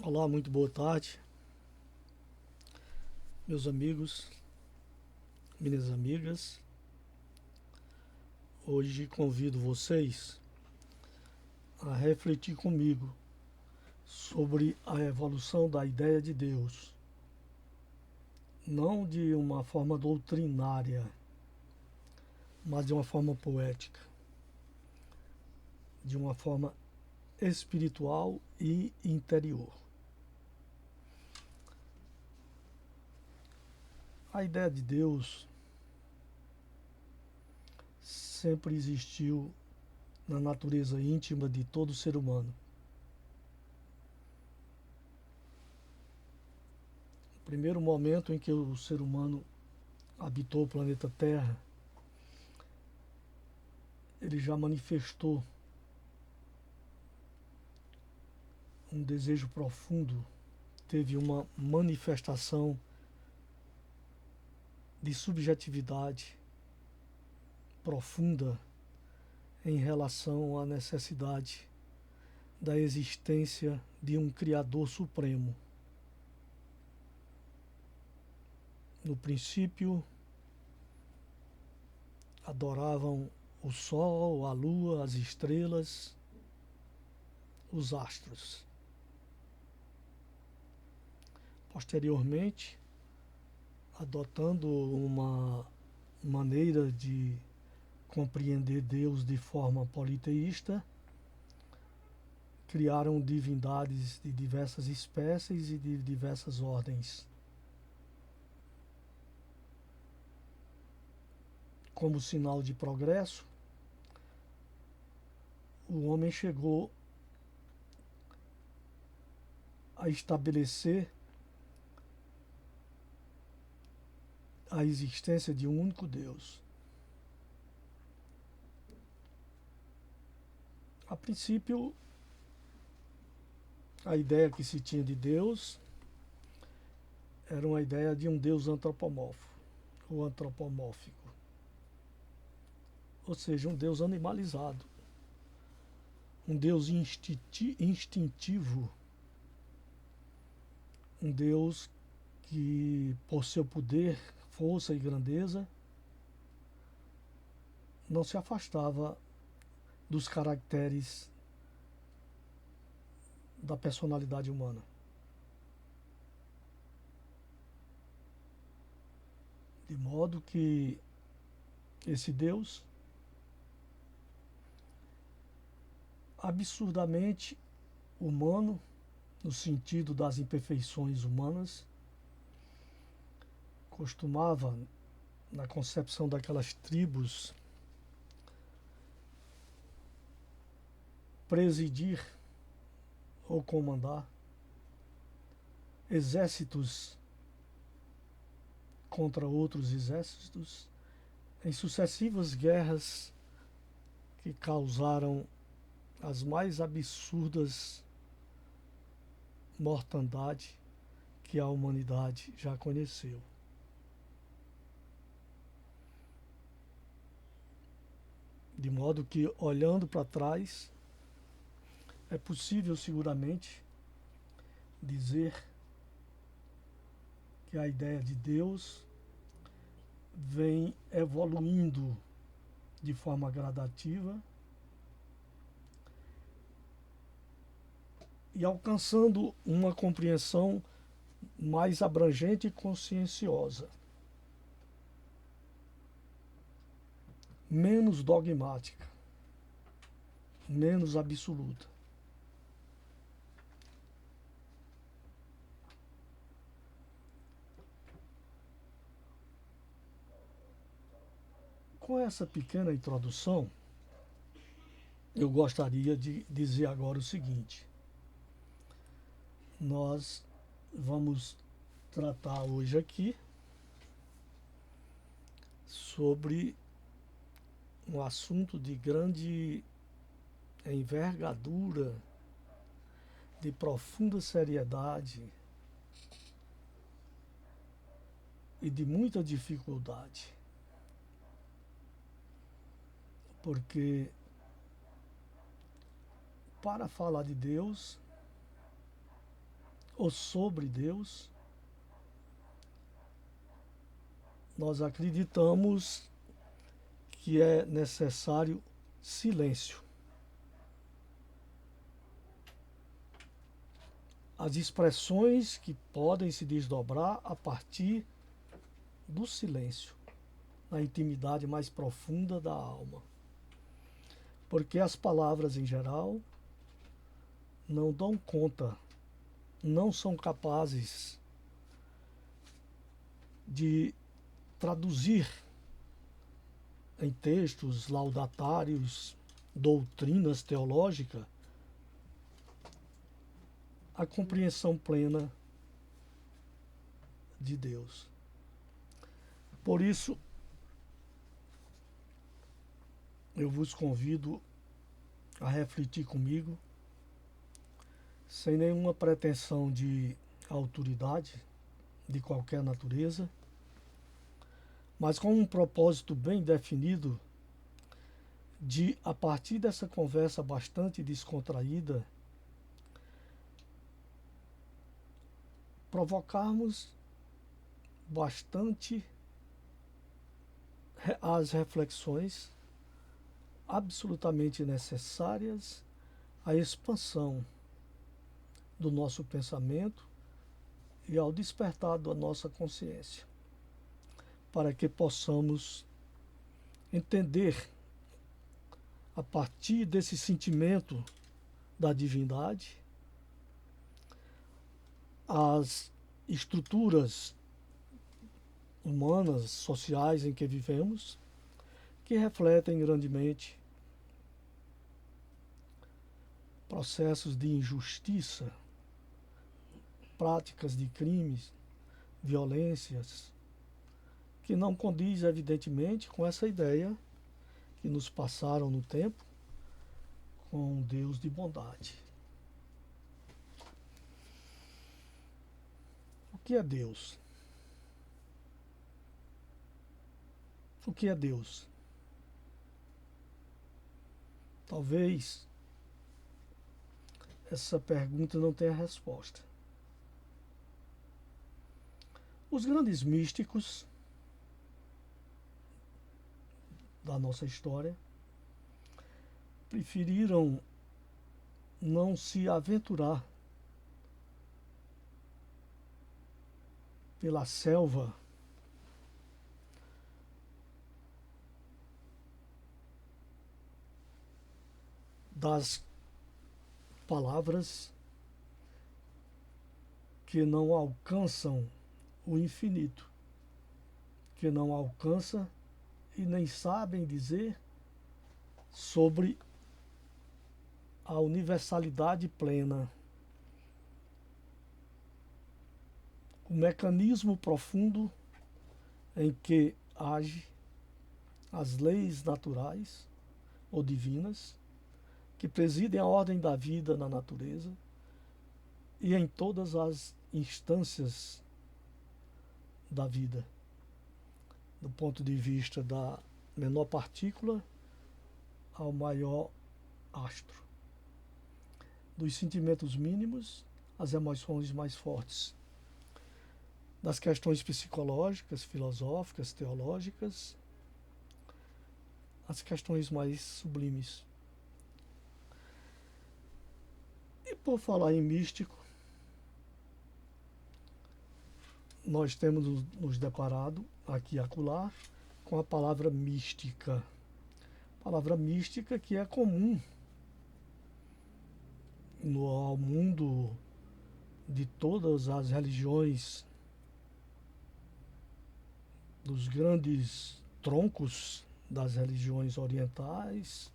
Olá, muito boa tarde, meus amigos, minhas amigas. Hoje convido vocês a refletir comigo sobre a evolução da ideia de Deus, não de uma forma doutrinária, mas de uma forma poética, de uma forma espiritual e interior. A ideia de Deus sempre existiu na natureza íntima de todo ser humano. O primeiro momento em que o ser humano habitou o planeta Terra, ele já manifestou um desejo profundo, teve uma manifestação de subjetividade profunda em relação à necessidade da existência de um Criador Supremo. No princípio, adoravam o sol, a lua, as estrelas, os astros. Posteriormente, adotando uma maneira de compreender Deus de forma politeísta, criaram divindades de diversas espécies e de diversas ordens. Como sinal de progresso, o homem chegou a estabelecer a existência de um único Deus. A princípio, a ideia que se tinha de Deus era uma ideia de um Deus antropomorfo ou antropomórfico, ou seja, um Deus animalizado, um Deus instintivo, um Deus que, por seu poder, força e grandeza, não se afastava dos caracteres da personalidade humana. De modo que esse Deus, absurdamente humano, no sentido das imperfeições humanas, costumava, na concepção daquelas tribos, presidir ou comandar exércitos contra outros exércitos em sucessivas guerras que causaram as mais absurdas mortandade que a humanidade já conheceu. De modo que, olhando para trás, é possível seguramente dizer que a ideia de Deus vem evoluindo de forma gradativa e alcançando uma compreensão mais abrangente e conscienciosa, menos dogmática, menos absoluta. Com essa pequena introdução, eu gostaria de dizer agora o seguinte: nós vamos tratar hoje aqui sobre um assunto de grande envergadura, de profunda seriedade e de muita dificuldade. Porque para falar de Deus, ou sobre Deus, nós acreditamos que é necessário silêncio. As expressões que podem se desdobrar a partir do silêncio, na intimidade mais profunda da alma. Porque as palavras em geral não dão conta, não são capazes de traduzir em textos laudatários, doutrinas teológicas, a compreensão plena de Deus. Por isso, eu vos convido a refletir comigo, sem nenhuma pretensão de autoridade de qualquer natureza, mas com um propósito bem definido de, a partir dessa conversa bastante descontraída, provocarmos bastante as reflexões absolutamente necessárias à expansão do nosso pensamento e ao despertar da nossa consciência, para que possamos entender, a partir desse sentimento da divindade, as estruturas humanas, sociais em que vivemos, que refletem grandemente processos de injustiça, práticas de crimes, violências, que não condiz, evidentemente, com essa ideia que nos passaram no tempo com um Deus de bondade. O que é Deus? O que é Deus? Talvez essa pergunta não tenha resposta. Os grandes místicos da nossa história preferiram não se aventurar pela selva das palavras que não alcançam o infinito, que não alcança e nem sabem dizer sobre a universalidade plena, o mecanismo profundo em que age as leis naturais ou divinas que presidem a ordem da vida na natureza e em todas as instâncias da vida, do ponto de vista da menor partícula ao maior astro, dos sentimentos mínimos às emoções mais fortes, das questões psicológicas, filosóficas, teológicas, as questões mais sublimes. E por falar em místico, nós temos nos deparado aqui e acolá com a palavra mística. Palavra mística que é comum ao mundo de todas as religiões, dos grandes troncos das religiões orientais,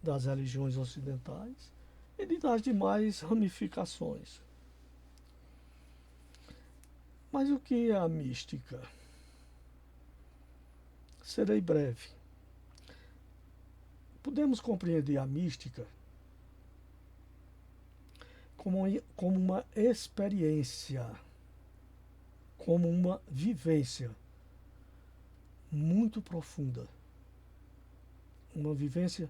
das religiões ocidentais e das demais ramificações. Mas o que é a mística? Serei breve. Podemos compreender a mística como uma experiência, como uma vivência muito profunda, uma vivência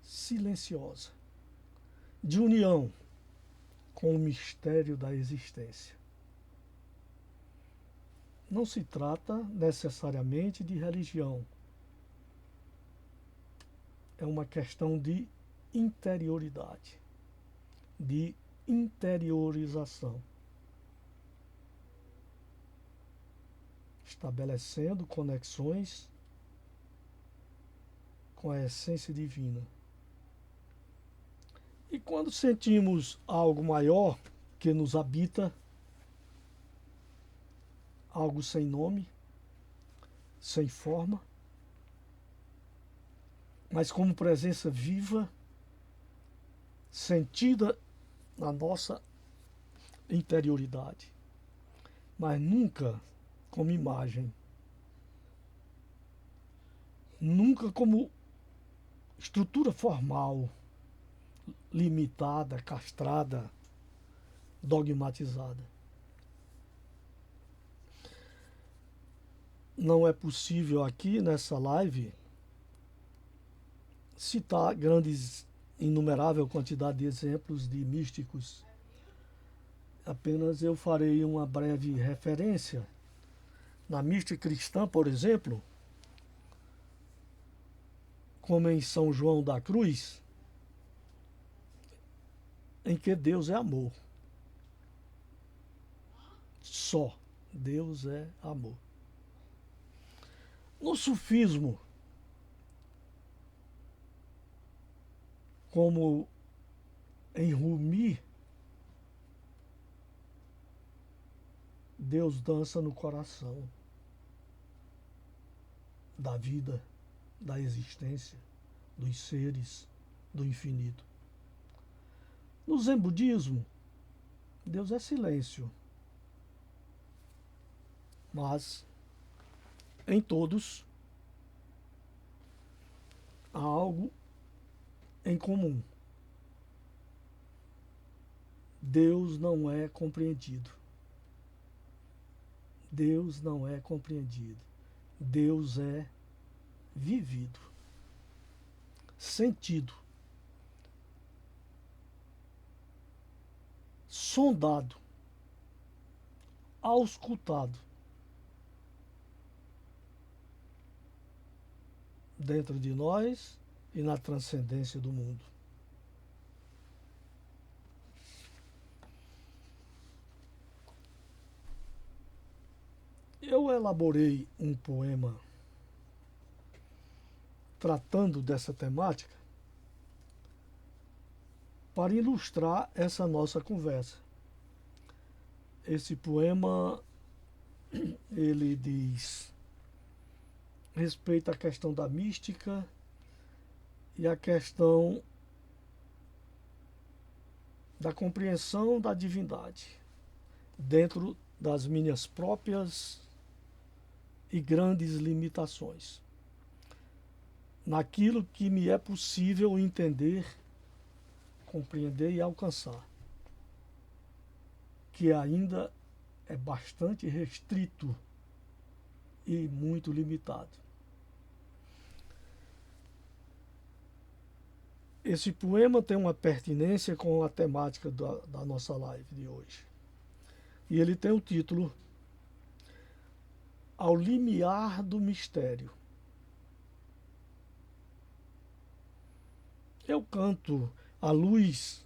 silenciosa, de união com o mistério da existência. Não se trata necessariamente de religião. É uma questão de interioridade, de interiorização. Estabelecendo conexões com a essência divina. E quando sentimos algo maior que nos habita, algo sem nome, sem forma, mas como presença viva, sentida na nossa interioridade, mas nunca como imagem, nunca como estrutura formal, limitada, castrada, dogmatizada. Não é possível aqui nessa live citar inumerável quantidade de exemplos de místicos. Apenas eu farei uma breve referência. Na mística cristã, por exemplo, como em São João da Cruz, em que Deus é amor. Só Deus é amor. No sufismo, como em Rumi, Deus dança no coração da vida, da existência, dos seres, do infinito. No Zen budismo, Deus é silêncio, mas em todos há algo em comum. Deus não é compreendido. Deus não é compreendido. Deus é vivido, sentido, sondado, auscultado dentro de nós e na transcendência do mundo. Eu elaborei um poema tratando dessa temática para ilustrar essa nossa conversa. Esse poema, ele diz respeito à questão da mística e à questão da compreensão da divindade dentro das minhas próprias e grandes limitações, naquilo que me é possível entender, compreender e alcançar, que ainda é bastante restrito e muito limitado. Esse poema tem uma pertinência com a temática da nossa live de hoje. E ele tem o título Ao Limiar do Mistério. Eu canto a luz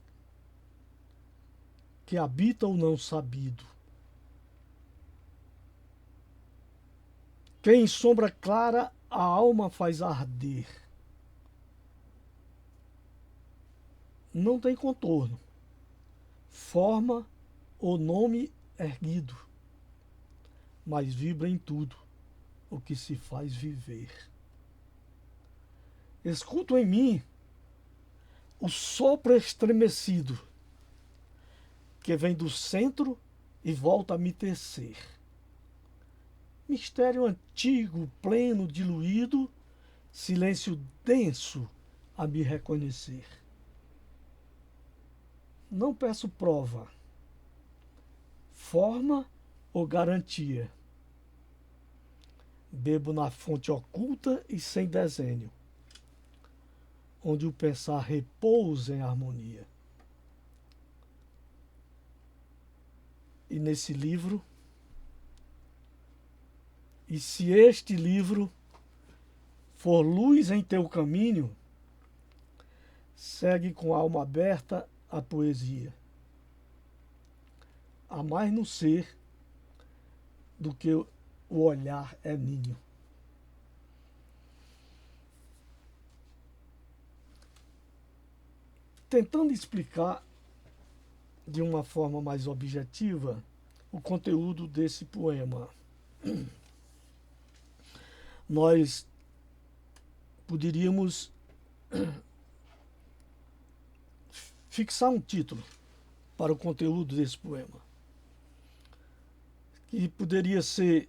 que habita o não sabido, que em sombra clara a alma faz arder. Não tem contorno, forma ou nome erguido, mas vibra em tudo o que se faz viver. Escuto em mim o sopro estremecido que vem do centro e volta a me tecer. Mistério antigo, pleno, diluído, silêncio denso a me reconhecer. Não peço prova, forma ou garantia. Bebo na fonte oculta e sem desenho, onde o pensar repousa em harmonia. e nesse livro. E se este livro for luz em teu caminho, segue com a alma aberta a poesia. Há mais no ser do que o olhar é ninho. Tentando explicar de uma forma mais objetiva o conteúdo desse poema, nós poderíamos fixar um título para o conteúdo desse poema, que poderia ser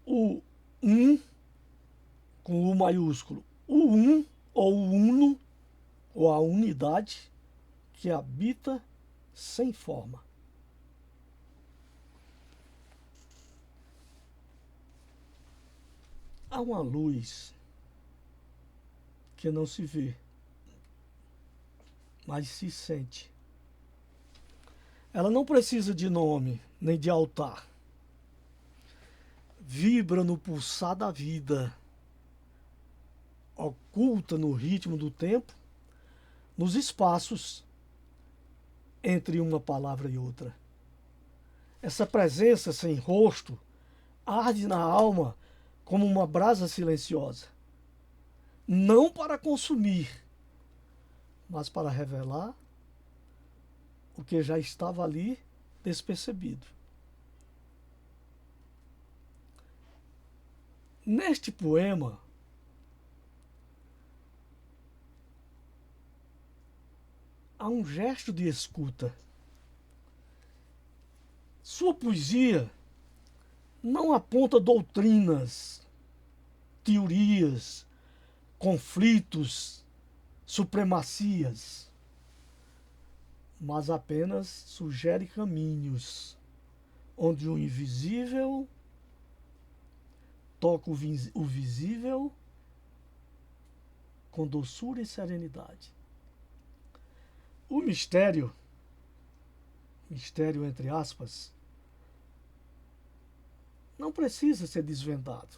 o um, com o maiúsculo, o um ou o uno, ou a unidade que habita sem forma. Há uma luz que não se vê, mas se sente. Ela não precisa de nome, nem de altar. Vibra no pulsar da vida, oculta no ritmo do tempo, nos espaços entre uma palavra e outra. Essa presença sem rosto arde na alma como uma brasa silenciosa, não para consumir, mas para revelar o que já estava ali despercebido. Neste poema, há um gesto de escuta. Sua poesia não aponta doutrinas, teorias, conflitos, supremacias, mas apenas sugere caminhos onde o invisível toca o visível com doçura e serenidade. O mistério entre aspas, não precisa ser desvendado.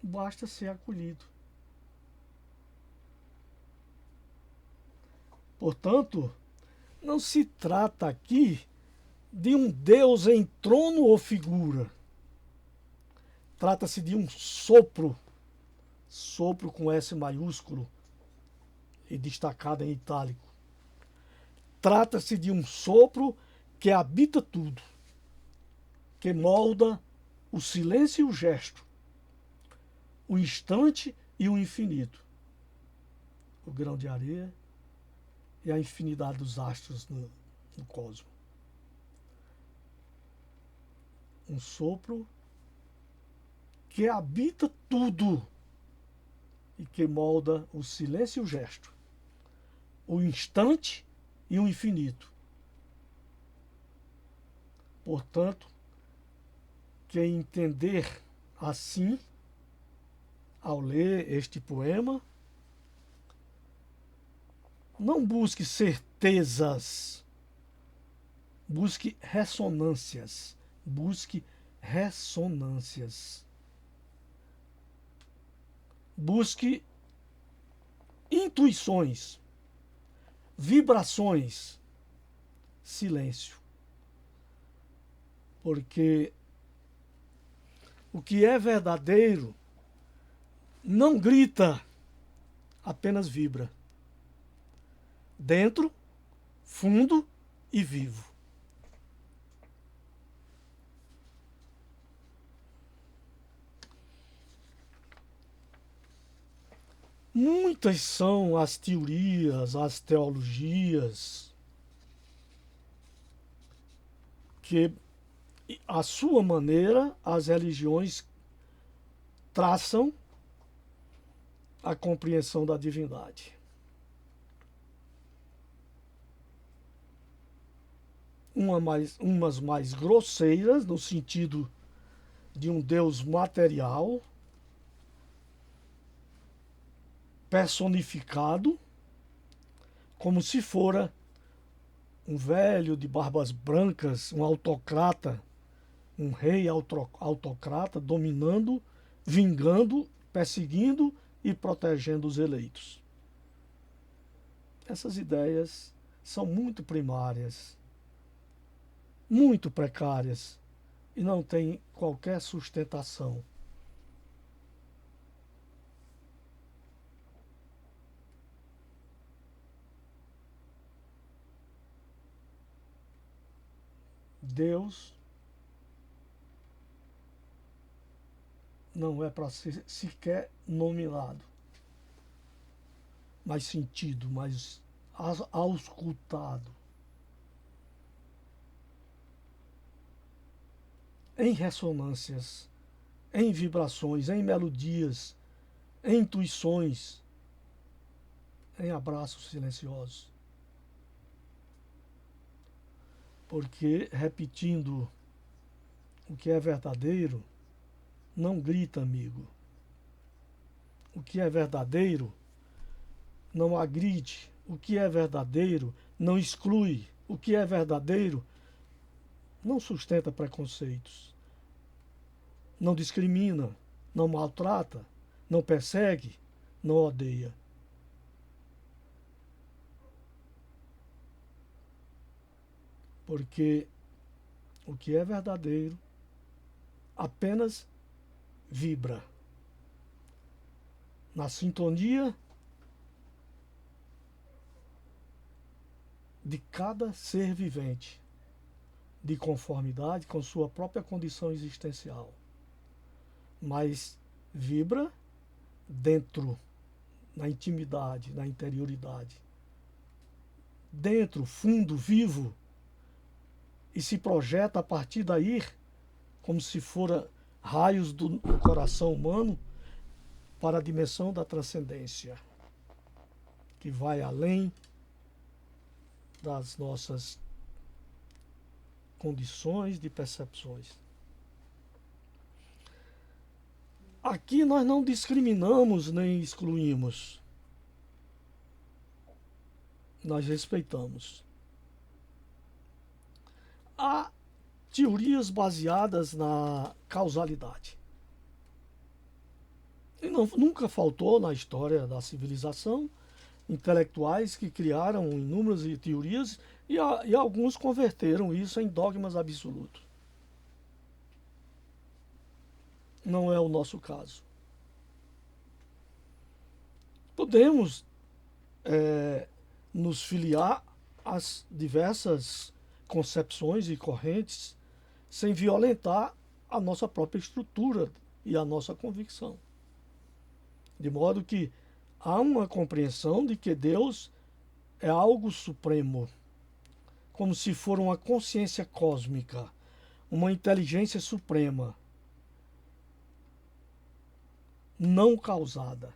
Basta ser acolhido. Portanto, não se trata aqui de um Deus em trono ou figura. Trata-se de um sopro com S maiúsculo e destacado em itálico. Trata-se de um sopro que habita tudo, que molda o silêncio e o gesto, o instante e o infinito, o grão de areia e a infinidade dos astros no cosmos. Um sopro que habita tudo e que molda o silêncio e o gesto, o instante e o infinito. Portanto, quem entender assim, ao ler este poema, não busque certezas, busque ressonâncias, busque ressonâncias. Busque intuições, vibrações, silêncio. Porque o que é verdadeiro não grita, apenas vibra. Dentro, fundo e vivo. Muitas são as teorias, as teologias que, à sua maneira, as religiões traçam a compreensão da divindade. Umas mais grosseiras, no sentido de um Deus material, personificado, como se fora um velho de barbas brancas, um autocrata, um rei autocrata dominando, vingando, perseguindo e protegendo os eleitos. Essas ideias são muito primárias, muito precárias e não têm qualquer sustentação. Deus não é para ser sequer nominado, mais sentido, mais auscultado. Em ressonâncias, em vibrações, em melodias, em intuições, em abraços silenciosos. Porque, repetindo o que é verdadeiro, não grita, amigo. O que é verdadeiro não agride. O que é verdadeiro não exclui. O que é verdadeiro não sustenta preconceitos. Não discrimina, não maltrata, não persegue, não odeia. Porque o que é verdadeiro apenas vibra na sintonia de cada ser vivente, de conformidade com sua própria condição existencial. Mas vibra dentro, na intimidade, na interioridade. Dentro, fundo, vivo, e se projeta a partir daí, como se fora raios do coração humano, para a dimensão da transcendência, que vai além das nossas condições de percepções. Aqui nós não discriminamos nem excluímos. Nós respeitamos. Há teorias baseadas na causalidade. E nunca faltou na história da civilização intelectuais que criaram inúmeras teorias e alguns converteram isso em dogmas absolutos. Não é o nosso caso. Podemos nos filiar às diversas concepções e correntes sem violentar a nossa própria estrutura e a nossa convicção. De modo que há uma compreensão de que Deus é algo supremo, como se for uma consciência cósmica, uma inteligência suprema, não causada,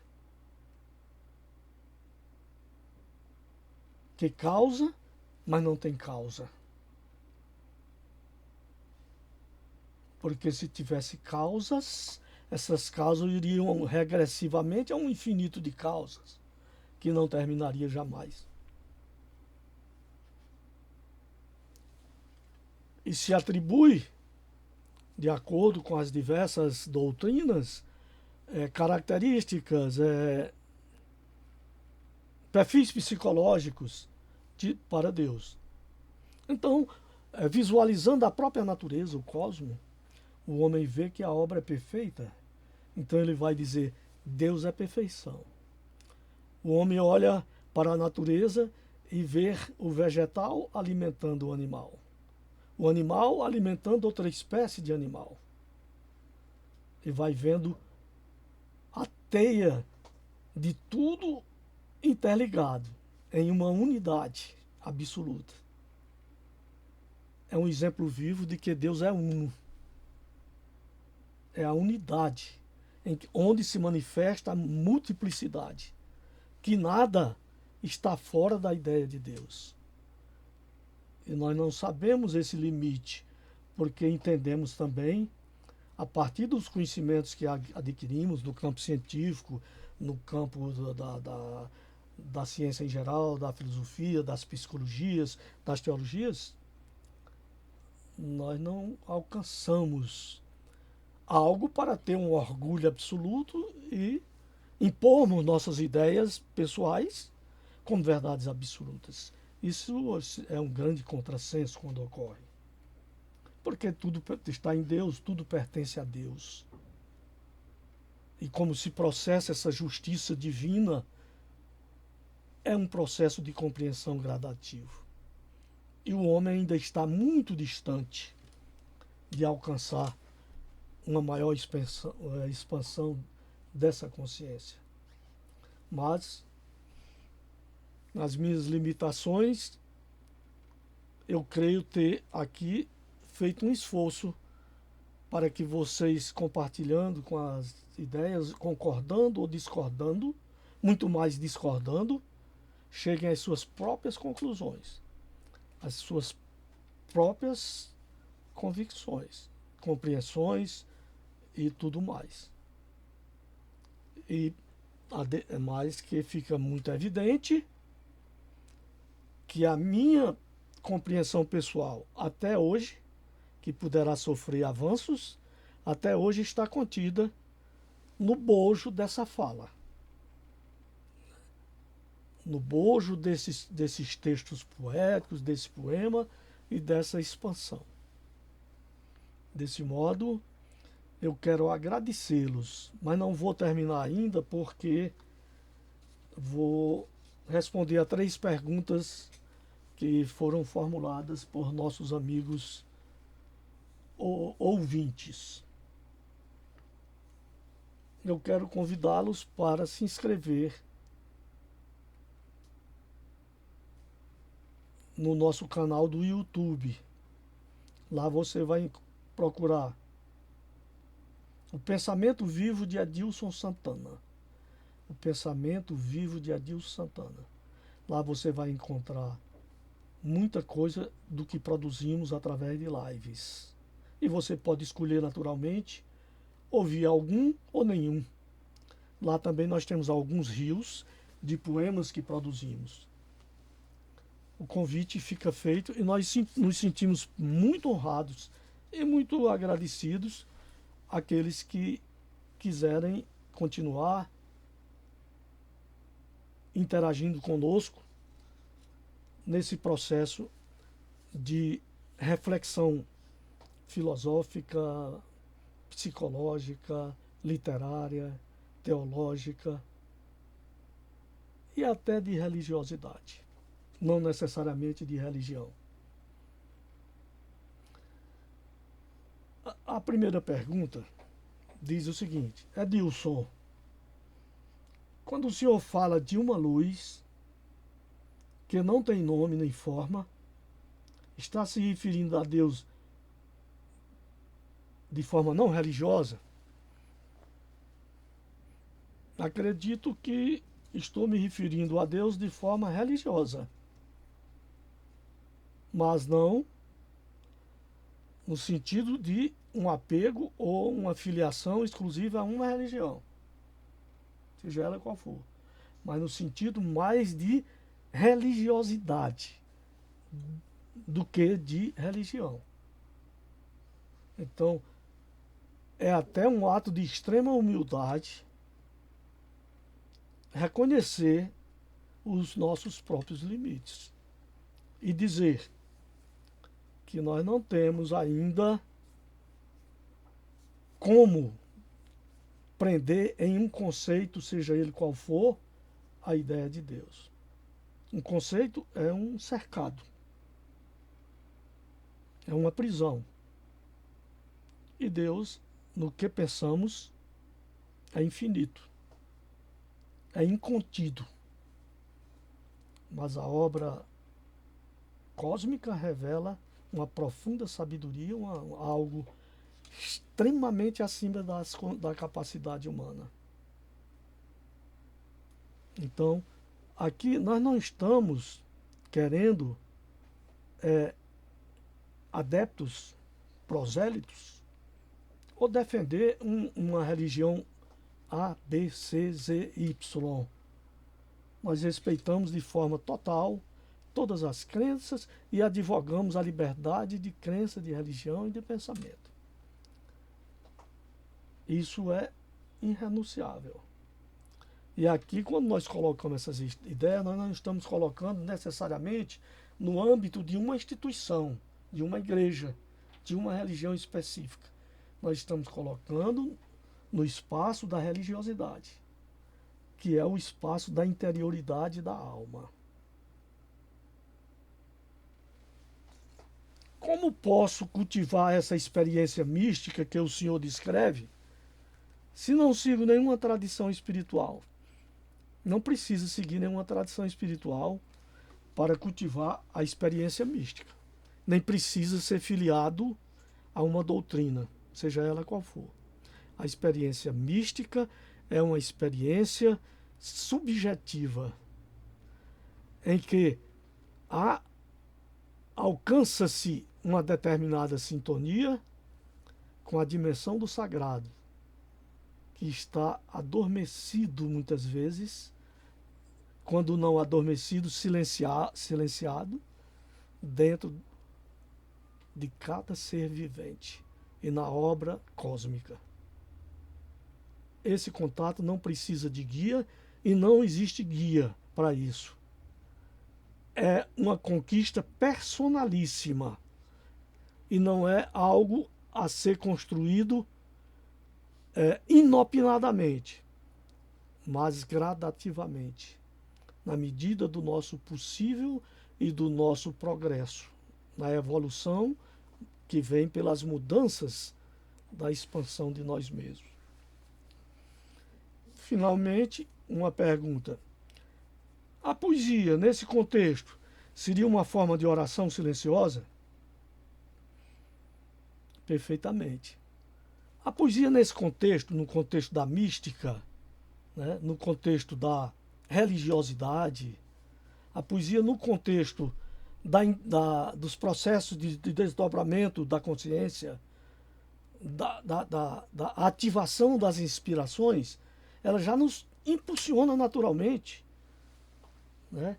que causa, mas não tem causa. Porque se tivesse causas, essas causas iriam regressivamente a um infinito de causas, que não terminaria jamais. E se atribui, de acordo com as diversas doutrinas, características, perfis psicológicos para Deus. Então, visualizando a própria natureza, o cosmos, o homem vê que a obra é perfeita. Então ele vai dizer, Deus é perfeição. O homem olha para a natureza e vê o vegetal alimentando o animal animal alimentando outra espécie de animal. E vai vendo a teia de tudo interligado em uma unidade absoluta. É um exemplo vivo de que Deus é uno. É a unidade onde se manifesta a multiplicidade, que nada está fora da ideia de Deus. E nós não sabemos esse limite, porque entendemos também, a partir dos conhecimentos que adquirimos no campo científico, no campo da ciência em geral, da filosofia, das psicologias, das teologias, nós não alcançamos algo para ter um orgulho absoluto e impormos nossas ideias pessoais como verdades absolutas. Isso é um grande contrassenso quando ocorre. Porque tudo está em Deus, tudo pertence a Deus. E como se processa essa justiça divina, é um processo de compreensão gradativo. E o homem ainda está muito distante de alcançar uma maior expansão dessa consciência. Mas, nas minhas limitações, eu creio ter aqui feito um esforço para que vocês, compartilhando com as ideias, concordando ou discordando, muito mais discordando, cheguem às suas próprias conclusões, às suas próprias convicções, compreensões e tudo mais. E mais que fica muito evidente que a minha compreensão pessoal até hoje, que poderá sofrer avanços, até hoje está contida no bojo dessa fala, no bojo desses textos poéticos, desse poema e dessa expansão. Desse modo, eu quero agradecê-los, mas não vou terminar ainda porque vou responder a 3 perguntas que foram formuladas por nossos amigos ouvintes. Eu quero convidá-los para se inscrever no nosso canal do YouTube. Lá você vai procurar O Pensamento Vivo de Adilson Santana. O Pensamento Vivo de Adilson Santana. Lá você vai encontrar muita coisa do que produzimos através de lives. E você pode escolher naturalmente ouvir algum ou nenhum. Lá também nós temos alguns rios de poemas que produzimos. O convite fica feito e nós nos sentimos muito honrados e muito agradecidos àqueles que quiserem continuar interagindo conosco nesse processo de reflexão filosófica, psicológica, literária, teológica e até de religiosidade, não necessariamente de religião. A primeira pergunta diz o seguinte: Adilson, quando o senhor fala de uma luz que não tem nome nem forma, está se referindo a Deus de forma não religiosa? Acredito que estou me referindo a Deus de forma religiosa, mas não no sentido de um apego ou uma filiação exclusiva a uma religião, seja ela qual for, mas no sentido mais de religiosidade do que de religião. Então, é até um ato de extrema humildade reconhecer os nossos próprios limites e dizer que nós não temos ainda como prender em um conceito, seja ele qual for, a ideia de Deus. Um conceito é um cercado, é uma prisão. E Deus, no que pensamos, é infinito, é incontido. Mas a obra cósmica revela uma profunda sabedoria, algo extremamente acima da capacidade humana. Então, aqui nós não estamos querendo adeptos, prosélitos, ou defender uma religião A, B, C, Z, Y. nós respeitamos de forma total todas as crenças e advogamos a liberdade de crença, de religião e de pensamento. Isso é irrenunciável. E aqui, quando nós colocamos essas ideias, nós não estamos colocando necessariamente no âmbito de uma instituição, de uma igreja, de uma religião específica. Nós estamos colocando no espaço da religiosidade, que é o espaço da interioridade da alma. Como posso cultivar essa experiência mística que o Senhor descreve, se não sigo nenhuma tradição espiritual? Não precisa seguir nenhuma tradição espiritual para cultivar a experiência mística. Nem precisa ser filiado a uma doutrina, seja ela qual for. A experiência mística é uma experiência subjetiva, em que alcança-se uma determinada sintonia com a dimensão do sagrado, que está adormecido muitas vezes, quando não adormecido, silenciado, dentro de cada ser vivente e na obra cósmica. Esse contato não precisa de guia e não existe guia para isso. É uma conquista personalíssima e não é algo a ser construído inopinadamente, mas gradativamente, na medida do nosso possível e do nosso progresso, na evolução que vem pelas mudanças da expansão de nós mesmos. Finalmente, uma pergunta. A poesia, nesse contexto, seria uma forma de oração silenciosa? Perfeitamente. A poesia nesse contexto, no contexto da mística, né, no contexto da religiosidade, a poesia no contexto dos processos de desdobramento da consciência, da ativação das inspirações, ela já nos impulsiona naturalmente, né,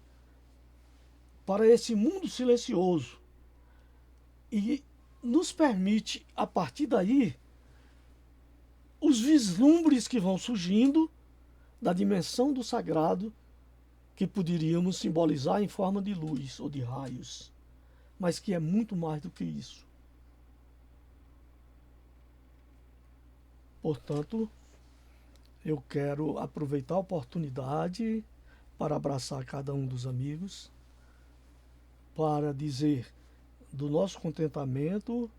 para esse mundo silencioso e nos permite, a partir daí, os vislumbres que vão surgindo da dimensão do sagrado, que poderíamos simbolizar em forma de luz ou de raios, mas que é muito mais do que isso. Portanto, eu quero aproveitar a oportunidade para abraçar cada um dos amigos, para dizer do nosso contentamento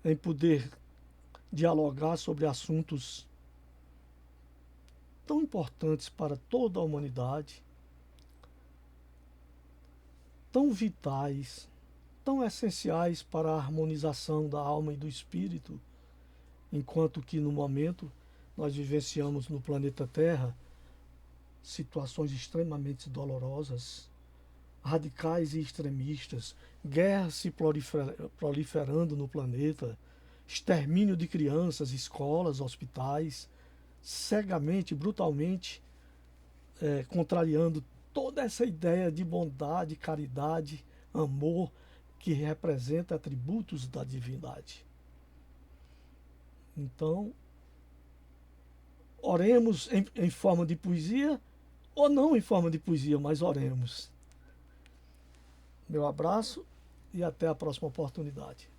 em poder dialogar sobre assuntos tão importantes para toda a humanidade, tão vitais, tão essenciais para a harmonização da alma e do espírito, enquanto que no momento nós vivenciamos no planeta Terra situações extremamente dolorosas, radicais e extremistas, guerras se proliferando no planeta, extermínio de crianças, escolas, hospitais, cegamente, brutalmente, contrariando toda essa ideia de bondade, caridade, amor, que representa atributos da divindade. Então, oremos em forma de poesia, ou não em forma de poesia, mas oremos. Meu abraço e até a próxima oportunidade.